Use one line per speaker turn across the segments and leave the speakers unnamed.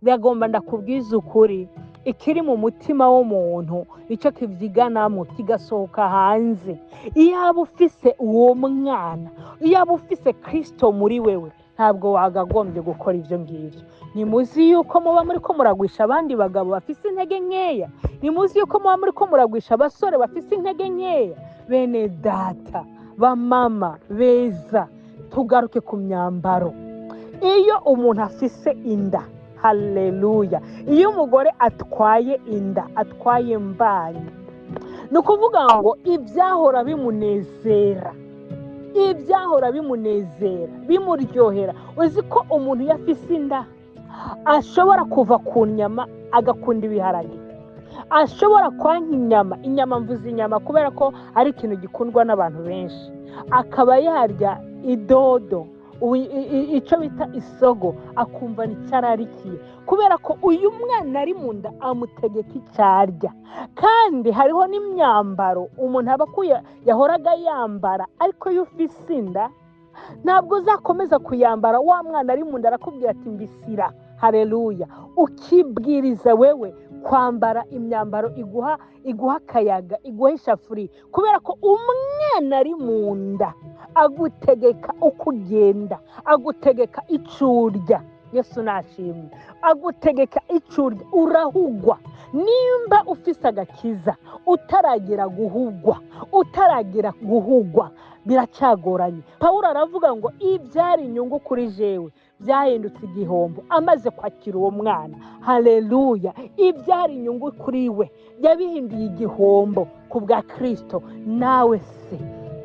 biragomba ndakubwiza ukuri, ikiri mu mutima w'umuntu nicyo kivyiganamo kigasohoka hanze. Iyaba ufise uwo mwana, iyaba ufise Kristo muri wewe, ntabwo wagagombye gukora ivyo ngivyo. Nimuzi yuko muba muriko muragwisha abandi bagabo bafise intege nkeya? Nimuzi yuko muba muriko muragwisha abasore bafise intege nkeya? Bene data, bamama beza, tugaruke ku myambaro. Iyo umuntu afise inda, haleluya, iyo umugore atwaye inda, atwaye mbanyi, ni ukuvuga ngo ibyahora bimunezera, bimuryohera. Uzi ko umuntu yafise inda ashobora kuva ku nyama agakunda ibiharage, ashobora kwanka inyama mvuze inyama kubera ko ari ikintu gikundwa n'abantu benshi, akaba yarya idodo, icyo bita isogo, akumva n'icyararikiye, kubera ko uyu mwana ari mu nda amutegeka icyarya. Kandi hariho n'imyambaro umuntu aba yahoraga yambara, ariko iyo ufise inda ntabwo uzakomeza kuyambara. Wa mwana ari mu nda arakubwira ati mbisira, haleluya, ukibwiriza wewe kwambara imyambaro iguha akayaga, iguha ishafuri, kubera ko umwana ari mu nda agutegeka uko ugenda, agutegeka icurya. Yesu nashimwe, agutegeka icurya, urahugwa. Nimba ufise agakiza utaragera guhugwa, biracyagoranye. Pawulo aravuga ngo ibyari inyungu kuri jewe byahindutse igihombo amaze kwakira uwo mwana. Haleluya, ibyari inyungu kuri we yabihinduye igihombo ku bwa Kristo. Nawe se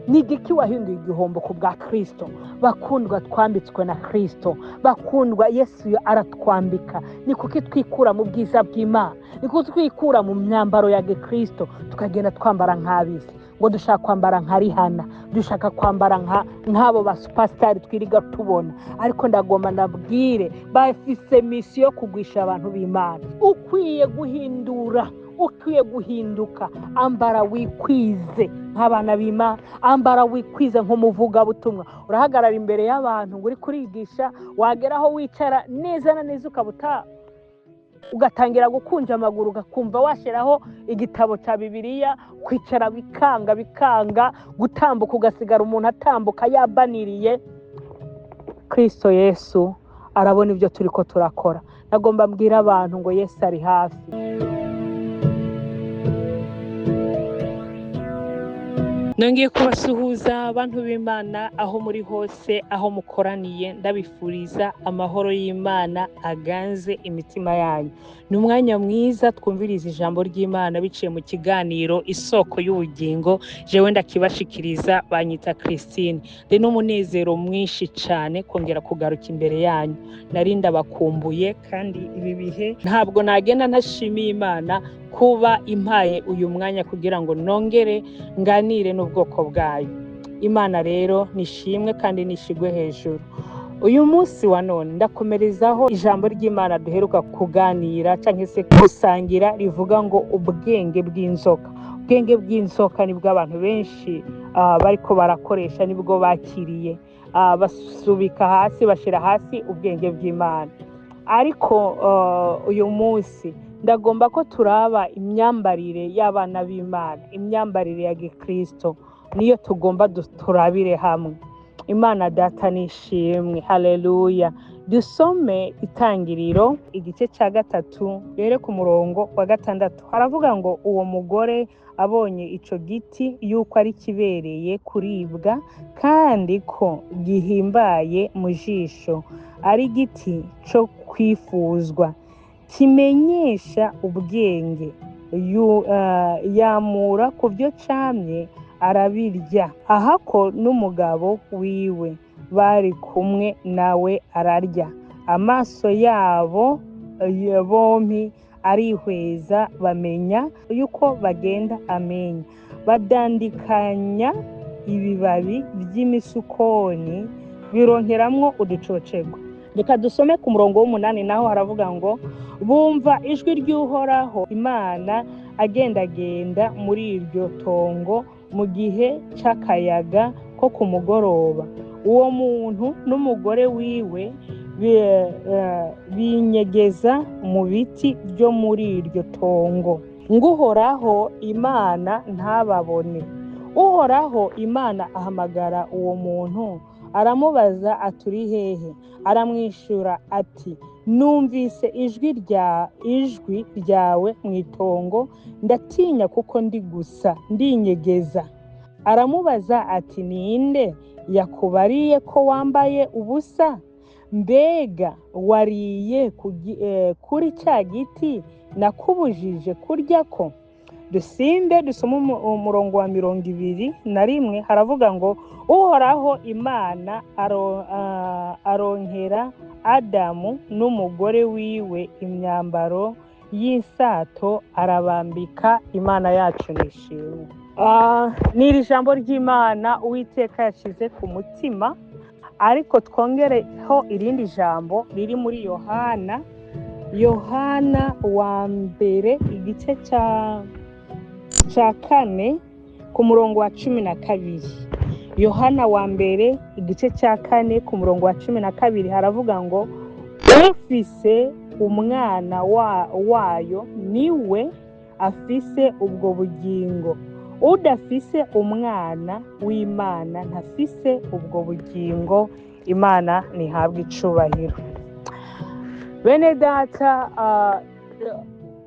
ni igiki wahinduye igihombo ku bwa Kristo? Bakundwa, twambitswe na Kristo. Bakundwa, Yesu aratwambika. Ni kuki twikura mu bwiza bw'Imana, ni kuki twikura mu myambaro ya Kristo tukagenda twambara nk'abisi, ngo dushaka kwambara nka Rihana, dushaka kwambara nk'abo ba superstar twiriga tubona. Ariko ndagomba ndabwire, bafise misiyo yo kugwisha abantu b'Imana. Ukwiye guhinduka, ambara wikwize nk'abana b'Imana, ambara wikwize nk'umuvugabutumwa. Urahagarara imbere y'abantu ngo uri kurigisha, wageraho wicara neza na neza ugatangira gukunja amaguru, ugakumva washiraho igitabo cya Bibiliya, kwicara bikanga, gutambuka ugasigara umuntu atambuka yabaniriye. Kristo Yesu arabona ibyo turiko turakora. Nagomba mbwira abantu ngo Yesu ari hafi. Nongeye kubasuhuza abantu b'Imana aho muri hose, aho mukoraniye, ndabifuriza amahoro y'Imana aganze imitima yanyu. Ni umwanya mwiza twumviriza ijambo ry'Imana biciye mu kiganiro Isoko y'Ubugingo. Jewe ndakibashikiriza, banyita Christine. Ndi n'umunezero mwinshi cyane kongera kugaruka imbere yanyu. Nari ndabakumbuye, kandi ibi bihe ntabwo nagenda ntashimiye Imana kuba impaye uyu mwanya kugira ngo nongere nganire n'ubwoko bwayo. Imana rero nishimwe kandi nishigwe hejuru. Uyu munsi wa none ndakomerezaho ijambo ry'Imana duheruka kuganira cyangwa se gusangira, rivuga ngo ubwenge bw'inzoka. Ubwenge bw'inzoka nibwo abantu benshi bariko barakoresha, nibwo bakiriye, basubika hasi, bashira hasi ubwenge bw'Imana. Ariko uyu munsi ndagomba ko turaba imyambarire y'abana b'Imana, imyambarire ya Gikristo, niyo tugomba turabire hamwe. Imana data nishimwe, haleluya. Dusome Itangiriro igice cya 3 rero ku murongo wa 6. Haravuga ngo uwo mugore abonye ico giti yuko ari kibereye kuribwa, kandi ko gihimbaye mu jisho, ari giti cyo kwifuzwa, kimenyesha ubwenge, yamura ku byo camye arabirya. Ahako n'umugabo wiwe bari kumwe nawe ararya. Amaso yabo bompi arihweza, bamenya yuko bagenda amenya. Badandikanya ibibabi by'imisukoni, bironkeramwo uducocego. Reka dusome ku murongo w'8 naho haravuga ngo bumva ijwi ry'Uhoraho Imana agendagenda muri iryo tongo mu gihe c'akayaga ko ku mugoroba. Uwo muntu n'umugore wiwe binyegeza mu biti byo muri iryo tongo ngo Uhoraho Imana ntababone. Uhoraho Imana ahamagara uwo muntu aramubaza ati uri hehe? Aramwishyura ati numvise ijwi ryawe mu itongo, ndatinya kuko ndi gusa ndinyegeza. Aramubaza ati ninde yakubariye ko wambaye ubusa? Mbega wariye kuri cya giti nakubujije kurya ko? Dusinde dusoma umurongo wa 21 haravuga ngo Uhoraho Imana aronkera Adamu n'umugore wiwe imyambaro y'insato arabambika. Imana yacu nishimwe. Ni iri jambo ry'Imana Uwiteka yashyize ku mutima, ariko twongereho irindi jambo riri muri Yohana wa mbere igice cya 4 ku murongo wa 12. Yohana wa mbere igice cya 4 ku murongo wa 12 haravuga ngo ufise umwana wayo niwe afise ubwo bugingo, udafise umwana w'Imana ntafise ubwo bugingo. Imana nihabwe icubahiro. Bene data,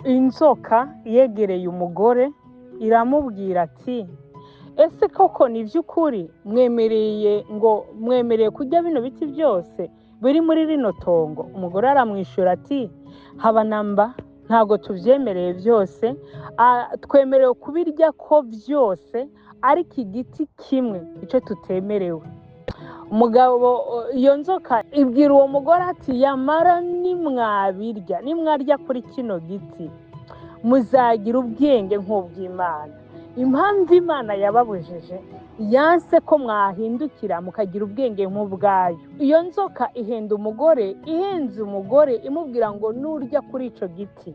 inzoka yegereye umugore iramubwira ati ese koko ni by'ukuri mwemereye kurya bino biti byose biri muri rino tongo? Umugore aramwishyura ati haba namba, ntabwo tubyemereye byose, twemerewe kubirya ko byose, ariko igiti kimwe icyo tutemerewe. Iyo nzoka ibwira uwo mugore ati yamara nimwarya kuri kino giti muzagira ubwenge nk'ubw'Imana. Impamvu Imana yababujije yanse ko mwahindukira mukagira ubwenge nk'ubwayo. Iyo nzoka ihenze umugore imubwira ngo nurya kuri icyo giti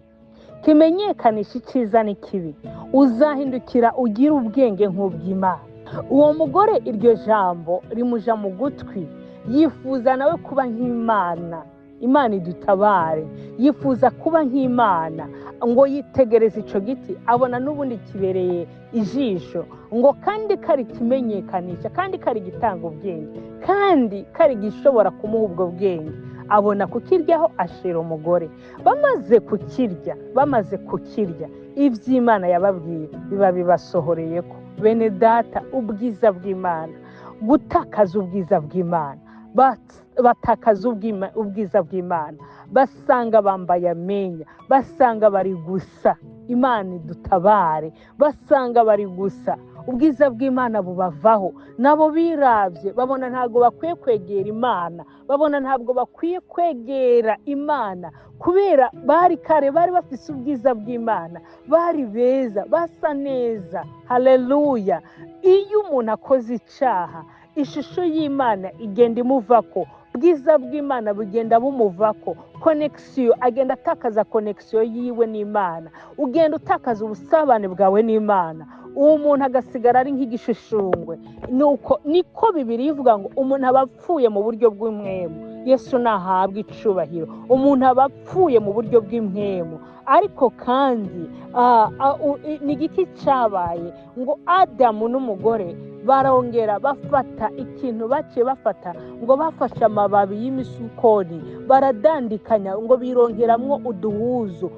kimenyekanisha icyiza n'ikibi, uzahindukira ugira ubwenge nk'ubw'Imana. Uwo mugore iryo jambo rimuja mu gutwi, yifuza nawe kuba nk'Imana. Imana idutabare. Yifuza kuba nk'Imana, ngo yitegereze icyo giti abona n'ubundi kibereye ijisho, ngo kandi kari kimenyekanisha, kandi kari gitanga ubwenge, kandi kari gishobora kumuha ubwo bwenge. Abona kukiryaho ashira umugore. Bamaze kukirya iby'Imana yababwiye biba bibasohoreye ko. Bene data, ubwiza bw'Imana, gutakaza ubwiza bw'Imana, batakaza ubwiza bw'Imana, basanga bambaye amenya, basanga bari gusa. Imana idutabare. Basanga bari gusa, ubwiza bw'Imana bubavaho, nabo birabye babona ntabwo bakwiye kwegera Imana, babona ntabwo bakwiye kwegera Imana, kubera bari bafise ubwiza bw'Imana, bari beza, basa neza. Haleluya. Iyo umuntu akoze icyaha, ishusho y'Imana igenda imuvako, ubwiza bw'Imana bugenda bumuvako, konekisiyo, agenda atakaza konekisiyo yiwe n'Imana, ugenda utakaza ubusabane bwawe n'Imana, uwo muntu agasigara ari nk'igishushushungwe. Niko Bibiliya ivuga ngo umuntu aba apfuye mu buryo bw'umwemu. Yesu nahabwe icubahiro. Umuntu aba apfuye mu buryo bw'impwemu. Ariko kandi ni igiki cyabaye ngo Adamu n'umugore barongera bafata ikintu baciye bafata, ngo bafashe amababi y'imisukoni baradandikanya, ngo birongeramwo uduhuzu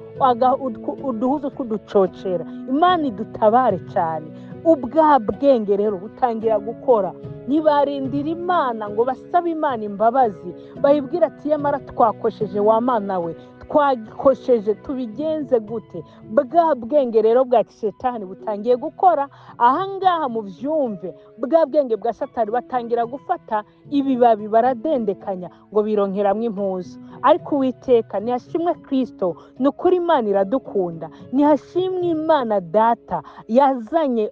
tw'uducocera. Imana idutabare cyane. Ubwa bwenge rero butangira gukora. Ntibarindira Imana ngo basabe Imana imbabazi, bayibwira ati yamara twakosheje wa Mana we, twagikosheje tubigenze gute? Bwa bwenge rero bwa Satani butangiye gukora. Ahangaha mu byumve, bwa bwenge bwa Satani batangira gufata ibibabi baradendekanya ngo bironkeramwe impuzu. Ariko Uwiteka nihashimwe Kristo, nukuri Imana iradukunda. Nihashimwe Imana Data yazanye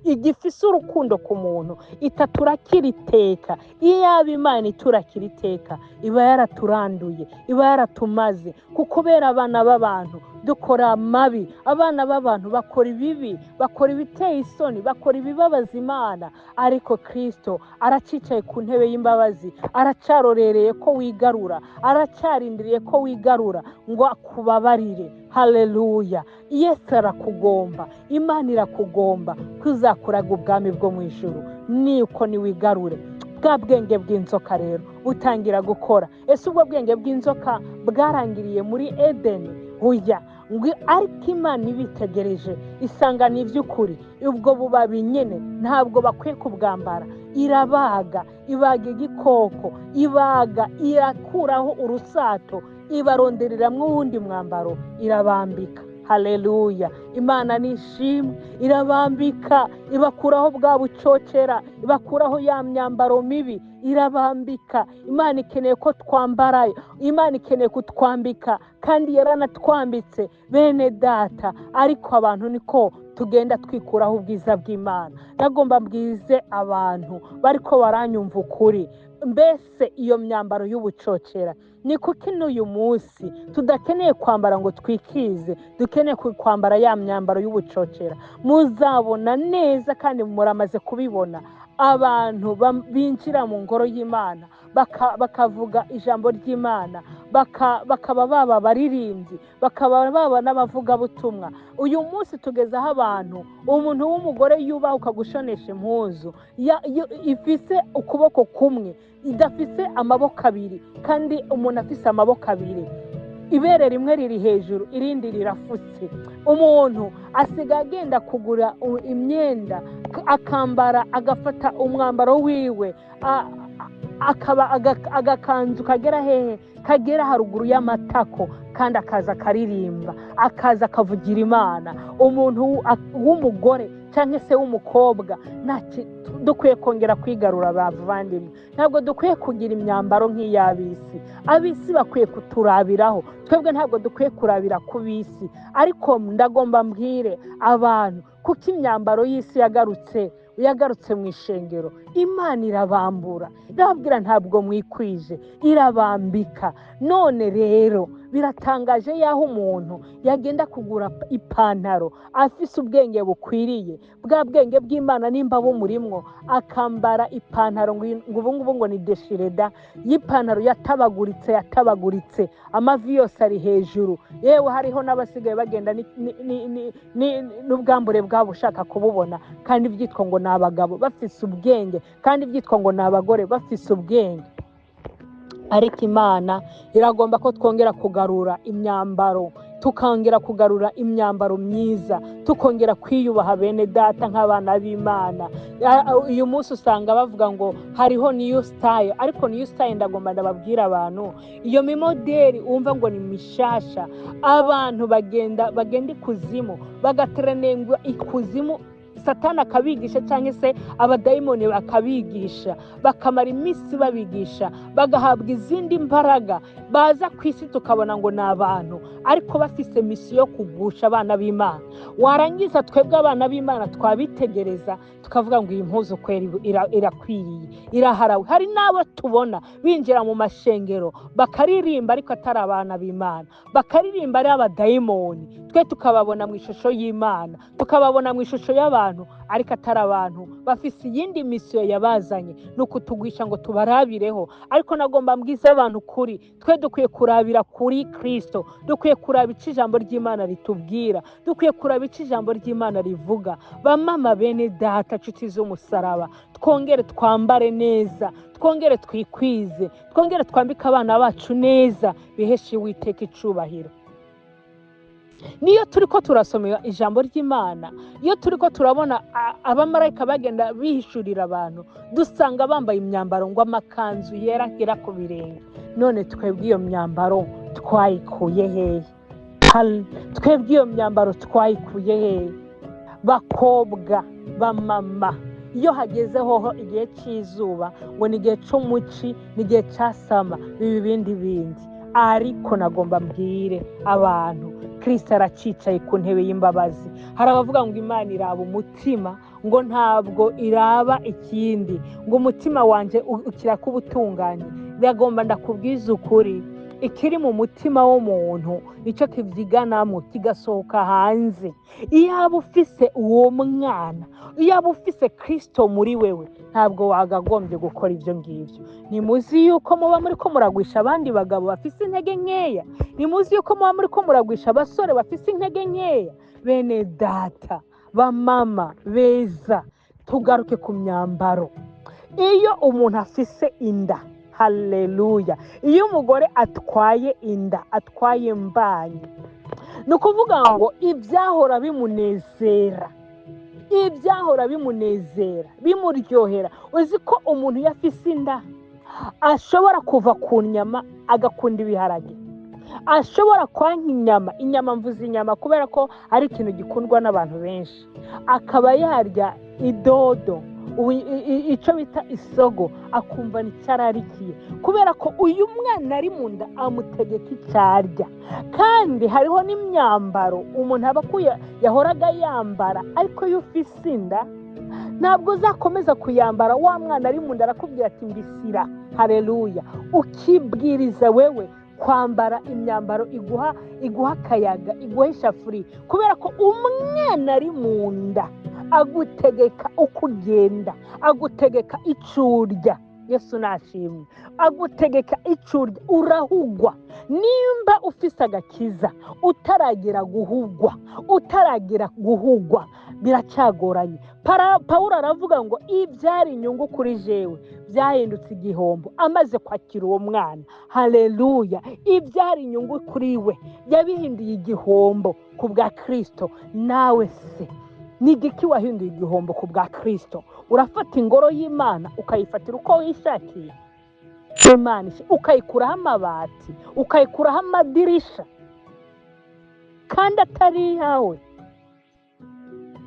igifise urukundo ku muntu, itaturakira iteka. Iyo yaba Imana iturakira iteka, iba yaraturanduye, iba yaratumaze. Kubera abana b'abantu dukora amabi, abana b'abantu bakora ibibi, bakora ibiteye isoni, bakora ibibabaza Imana, ariko Kristo aracicaye ku ntebe y'imbabazi, aracarorereye ko wigarura, aracarindiriye ko wigarura ngo akubabarire. Haleluya! Yesu arakugomba, Imana irakugomba kuzakuraga ubwami bwo mu ijuru niko niwigarure. Bwa bwenge bw'inzoka rero butangira gukora. Ese ubwo bwenge bw'inzoka bwarangiriye muri Edeni? Huya ngo ariko Imana ibitegereje isanga ni iby'ukuri, ubwo bubabi nyine ntabwo bakwiye kubwambara. Irabaga, ibaga igikoko, ibaga, irakuraho urusato, ibarondereramo uwundi mwambaro, irabambika. Haleluya! Imana nishimwe, irabambika, ibakuraho bwa bucocera, ibakuraho ya myambaro mibi, irabambika. Imana ikeneye ko twambarayo, Imana ikeneye kutwambika, kandi yaranatwambitse bene data, ariko abantu niko tugenda twikuraho ubwiza bw'Imana. Nagomba mbwize abantu bariko baranyumva ukuri, mbese iyo myambaro y'ubucocera ni kuki n'uyu munsi tudakeneye kwambara ngo twikize, dukeneye kwambara ya myambaro y'ubucocera? Muzabona neza kandi muramaze kubibona abantu binjira mu ngoro y'Imana bakavuga ijambo ry'Imana, bakaba baba abaririmbyi, bakaba baba n'abavugabutumwa. Uyu munsi tugeze aho abantu, umuntu w'umugore yubahuka gushonesha impuzu ifise ukuboko kumwe, idafise amaboko abiri, kandi umuntu afise amaboko abiri, ibere rimwe riri hejuru irindi rirafutse. Umuntu asigaye agenda kugura imyenda akambara, agafata umwambaro wiwe akaba agakanzu kagera hehe, kagera haruguru y'amatako, kandi akaza akaririmba, akaza akavugira Imana. Umuntu w'umugore cyangwa se w'umukobwa, dukwiye kongera kwigarura bavandimwe. Ntabwo dukwiye kugira imyambaro nk'iy'ab'isi. Ab'isi bakwiye kuturabiraho, twebwe ntabwo dukwiye kurabira ku b'isi. Ariko ndagomba mbwire abantu kuko imyambaro y'isi yagarutse mu ishengero, Imana irabambura, irababwira ntabwo mwikwije, irabambika. None rero biratangaje yaho umuntu yagenda kugura ipantaro afise ubwenge bukwiriye, bwa bwenge bw'Imana nimba bumurimwo, akambara ipantaro ngo ubu ngubu ngo ni deshireda y'ipantaro yatabaguritse, amavi yose ari hejuru. Yewe hariho n'abasigaye bagenda n'ubwambure bwabo ushaka kububona, kandi byitwa ngo ni abagabo bafise ubwenge, kandi byitwa ngo ni abagore bafise ubwenge. Ariko Imana iragomba ko twongera kugarura imyambaro, tukongera kugarura imyambaro myiza, tukongera kwiyubaha bene data nk'abana b'Imana. Uyu munsi usanga bavuga ngo hariho new style, ariko new style ndagomba ndababwira abantu, iyo mimoderi umva ngo ni mishasha. Abantu bagenda ikuzimu, bagateranengwa ikuzimu, Satani akabigisha cyangwa se abadayimoni bakabigisha, bakamara iminsi babigisha, bagahabwa izindi mbaraga, baza ku isi tukabona ngo ni abantu, ariko bafise misiyo yo kugusha abana b'Imana. Warangiza twebwe abana b'Imana twabitegereza tukavuga ngo iyi mpuzu kweri irakwiriye, iraharawe. Hari n'abo tubona binjira mu mashengero bakaririmba ariko atari abana b'Imana, bakaririmba ari abadayimoni, twe tukababona mu ishusho y'Imana, tukababona mu ishusho y'abantu, ariko atari abantu. Bafise iyindi misiyo yabazanye, ni ukutugwisha ngo tubarabireho. Ariko nagomba mbwize abantu kuri, twe dukwiye kurabira kuri Kristo, dukwiye kuraba icyo ijambo ry'Imana ritubwira, dukwiye kuraba icyo ijambo ry'Imana rivuga. Bamama bene data, nshuti z'umusaraba, twongere twambare neza, twongere twikwize, twongere twambike abana bacu neza, biheshe Uwiteka icubahiro. Niyo turiko turasomera ijambo ry'Imana, iyo turiko turabona abamarayika bagenda bihishurira abantu, dusanga bambaye imyambaro ngo amakanzu yera agera ku birenge. None twebwe iyo myambaro twayikuye hehe? Twebwe iyo myambaro twayikuye hehe? Bakobwa, bamama, iyo hageze hoho igihe cy'izuba ngo ni igihe cy'umuci, ni igihe cyasama, biba ibindi bindi. Ariko nagomba mbwire abantu, Kristo aracicaye ku ntebe y'imbabazi. Hari abavuga ngo Imana iraba umutima, ngo ntabwo iraba ikindi, ngo umutima wanje ukira kubutunganye. Ndagomba ndakubwiza ukuri, ikiri mu mutima w'umuntu nicyo kivyiganamo kigasohoka hanze. Iyaba ufise uwo mwana, iyaba ufise Kristo muri wewe, ntabwo wagagombye gukora ivyo ngivyo. Nimuzi yuko muba muriko muragwisha abandi bagabo bafise intege nkeya? Nimuzi yuko muba muriko muragwisha abasore bafise intege nkeya? Bene data, bamama beza, tugaruke ku myambaro. Iyo umuntu afise inda, haleluya, iyo umugore atwaye inda, atwaye mbanyi, ni ukuvuga ngo ibyahora bimunezera, bimuryohera. Uzi ko umuntu iyo afise inda ashobora kuva ku nyama agakunda ibiharage, ashobora kwanka inyama mvuze inyama kubera ko ari ikintu gikundwa n'abantu benshi, akaba yarya idodo, icyo bita isogo, akumva n'icyararikiye, kubera ko uyu mwana ari mu nda amutegeka icyarya. Kandi hariho n'imyambaro umuntu aba yahoraga yambara, ariko iyo ufise inda ntabwo uzakomeza kuyambara. Wa mwana ari mu nda arakubwira ati mbisira, haleluya, ukibwiriza wewe kwambara imyambaro iguha akayaga, iguha ishafuri, kubera ko umwana ari mu nda agutegeka uko ugenda, agutegeka icurya. Yesu nashimwe. Agutegeka icurya, urahugwa. Nimba ufise agakiza utaragira guhugwa, biracyagoranye. Pawulo aravuga ngo ibyari inyungu kuri jewe byahindutse igihombo amaze kwakira uwo mwana. Haleluya. Ibyari inyungu kuri we yabihinduye igihombo ku bwa Kristo. Nawe se ni igiki wahinduye igihombo ku bwa Kristo? Urafata ingoro y'Imana ukayifatira uko wishakiye, Imana ukayikuraho amabati, ukayikuraho amadirisha, kandi atari yawe.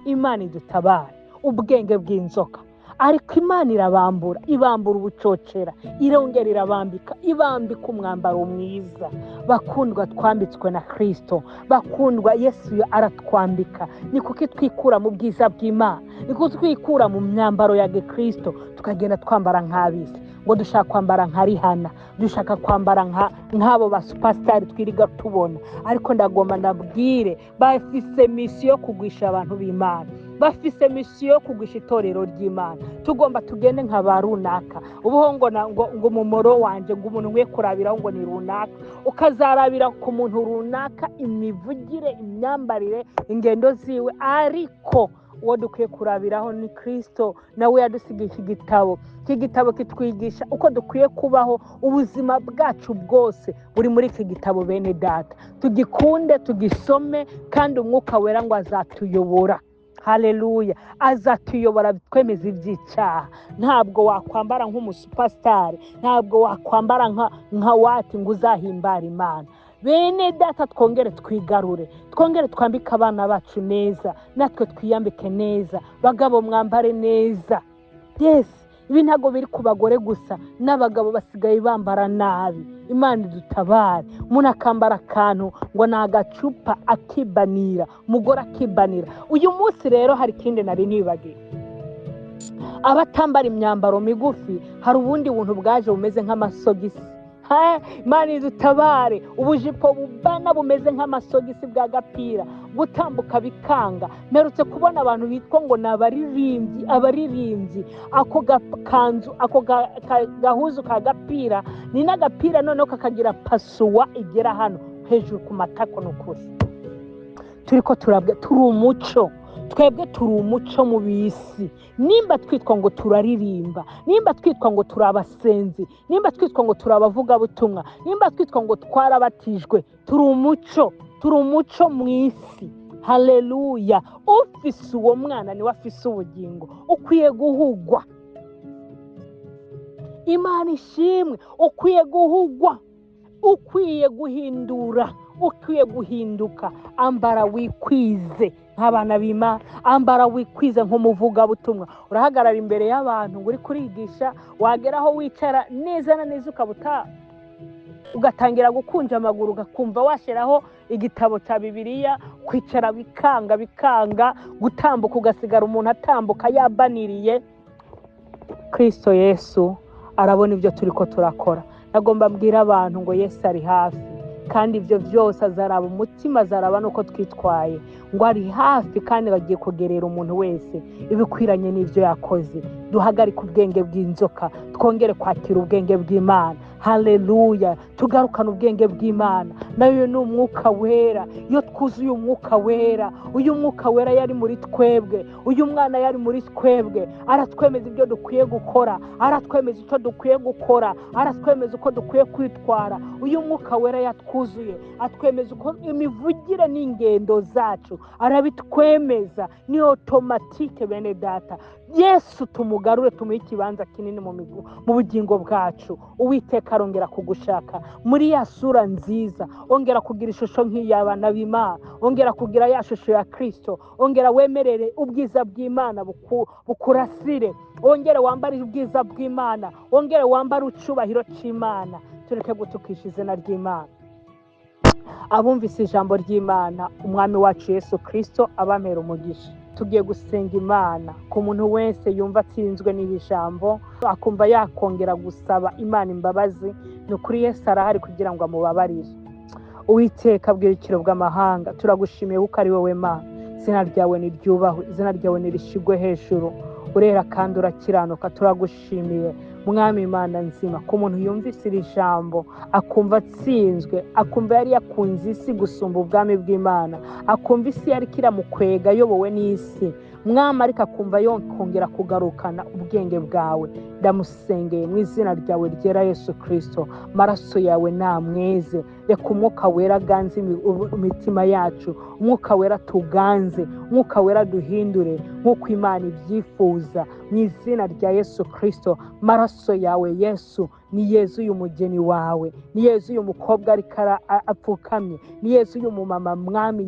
Imana idutabare ubwenge bw'inzoka, ariko Imana irabambura, ibambura ubucocera, irongera irabambika, ibambika umwambaro mwiza. Bakundwa, twambitswe na Kristo. Bakundwa, Yesu aratwambika. Ni kuko twikura mu bwiza bw'Imana, ni kuko twikura mu myambaro ya Kristo tukagenda twambara nk'abisi. Ngo dushaka kwambara nka Rihana, dushaka kwambara nk'abo ba superstar twiriga tubona. Ariko ndagomba ndabwire, bafise misiyo yo kugwisha abantu b'Imana, bafise misiyo yo kugwisha itorero ry'Imana. Tugomba tugende nka ba runaka. Ubuho ngo umumoro wanje, ngo umuntu nkwiye kurabiraho ngo ni runaka, ukazarabira ku muntu runaka imivugire, imyambarire, ingendo ziwe, ariko uwo dukwiye kurabiraho ni Kristo. Nawe yadusigisha igitabo. Iki gitabo kitwigisha uko dukwiye kubaho. Ubuzima bwacu bwose buri muri iki gitabo, bene data. Tugikunde, tugisome, kandi umwuka wera ngo azatuyobora. Haleluya. Azatuyobora twemeza iby'icyaha. Ntabwo wakwambara nk'umusupasitari, ntabwo wakwambara nka wati ngo uzahimbara Imana. Bene data, twongere twigarure, twongere twambike abana bacu neza, natwe twiyambike neza. Bagabo, mwambare neza. Yes, ibi ntabwo biri ku bagore gusa, n'abagabo basigaye bambara nabi. Imana idutabare. Umuntu akambara akantu ngo ni agacupa akibanira, umugore akibanira. Uyu munsi rero hari ikindi nari nibagiwe. Abatambara imyambaro migufi, hari ubundi buntu bwaje bumeze nk'amasogisi. Imana idutabare. Ubujipo bubana bumeze nk'amasogisi bwa gapira, gutambuka bikanga. Mperutse kubona abantu bitwa ngo ni abaririmbyi. Ako gakanzu, ako gahuzu ka gapira, ni n'agapira noneho kakagira pasuwa igera hano hejuru ku matako. N'ukuri turiko turabwe, turi umuco. Twebwe turi umuco mu bisi. Nimba twitwa ngo turaririmba, nimba twitwa ngo turabasenzi, nimba twitwa ngo turabavuga butumwa, nimba twitwa ngo twarabatijwe, turi umuco mu isi. Haleluya. Ufise uwo mwana ni wafise ubugingo, ukwiye guhugwa. Imana ishimwe. Ukwiye guhugwa, ukwiye guhindura, ukwiye guhinduka. Ambara wikwize nk'abana b'Imana, ambara wikwize nk'umuvuga butumwa. Urahagarara imbere y'abantu ngo uri kurigisha, wageraho wicara neza na neza ukabuta, ugatangira gukunja amaguru, ugakumva washiraho igitabo cya Bibiliya, kwicara bikanga, gutambuka ugasigara umuntu atambuka yabaniriye. Kristo Yesu arabona ibyo turiko turakora. nagomba mbwira abantu ngo Yesu ari hafi, kandi ibyo byose azaraba umutima, azaraba nuko twitwaye, ngo ari hafi kandi bagiye kugerera umuntu wese ibikwiranye n'ibyo yakoze. Duhagarike ubwenge bw'inzoka, twongere kwakira ubwenge bw'Imana. Haleluya, tugarukane ubwenge bw'Imana, nayo ni umwuka wera. Iyo twuzuye umwuka wera, uyu mwuka wera yari muri twebwe, uyu mwana yari muri twebwe, aratwemeza ibyo dukwiye gukora, aratwemeza icyo dukwiye gukora, aratwemeza uko dukwiye kwitwara. Uyu mwuka wera yatwuzuye, atwemeza uko imivugire n'ingendo zacu, arabitwemeza, ni automatique bene data. Yesu tumugarure, tumuhe ikibanza kinini mu bugingo bwacu. Uwiteka arongera kugushaka muri ya sura nziza, ongera kugira ishusho nk'iy'abana b'Imana, ongera kugira ya shusho ya Kristo, ongera wemerere ubwiza bw'Imana bukurasire, ongere wambare ubwiza bw'Imana, ongere wambare icubahiro cy'Imana. Tureke gutukisha izina ry'Imana. Abumvise ijambo ry'Imana, umwami wacu Yesu Kristo abamera umugisha. Tugiye gusenga Imana ku muntu wese yumva atsinzwe n'iri jambo, akumva yakongera gusaba Imana imbabazi. Ni ukuri Yesu arahari kugira ngo amubabarire. Uwiteka bw'ibiciro bw'amahanga, turagushimiye kuko ari wowe Mana. Izina ryawe niryubahwe, izina ryawe nirishigwe hejuru. Urera kandi urakiranuka. Turagushimiye Mwami Imana nzima, ku muntu yumvise iri jambo akumva atsinzwe, akumva yari yakunze isi gusumba ubwami bw'Imana, akumva isi yari kiramukwega ayobowe n'isi, Mwami ariko akumva yongera kugarukana ubwenge bwawe. Ndamusengeye mu izina ryawe ryera Yesu Kristo, maraso yawe namweze. Reka umwuka wera aganze imitima yacu, umwuka wera tuganze, umwuka wera duhindure nk'uko Imana ibyifuza, mu izina rya Yesu Kristo. Maraso yawe Yesu ni Yesu uyu mugeni wawe, ni Yesu uyu mukobwa ariko apfukamye, ni Yesu uyu mumama Mwami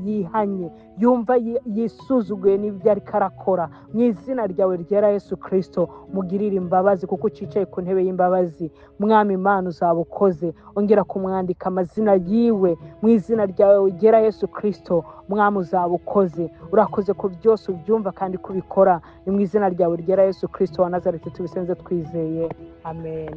yihanye, yumva yisuzuguye n'ibyo ariko arakora. Mu izina ryawe ryera Yesu Kristo, mugirire imbabazi kuko ucicaye ku ntebe y'imbabazi. Mwami Imana uzaba ukoze, ongera kumwandika amazina yiwe mu izina ryawe ryera Yesu Kristo. Mwami uzaba ukoze, urakoze ko byose ubyumva kandi kubikora. Ni mu izina ryawe ryera Yesu Kristo wa Nazareti tubisenze twizeye, amen.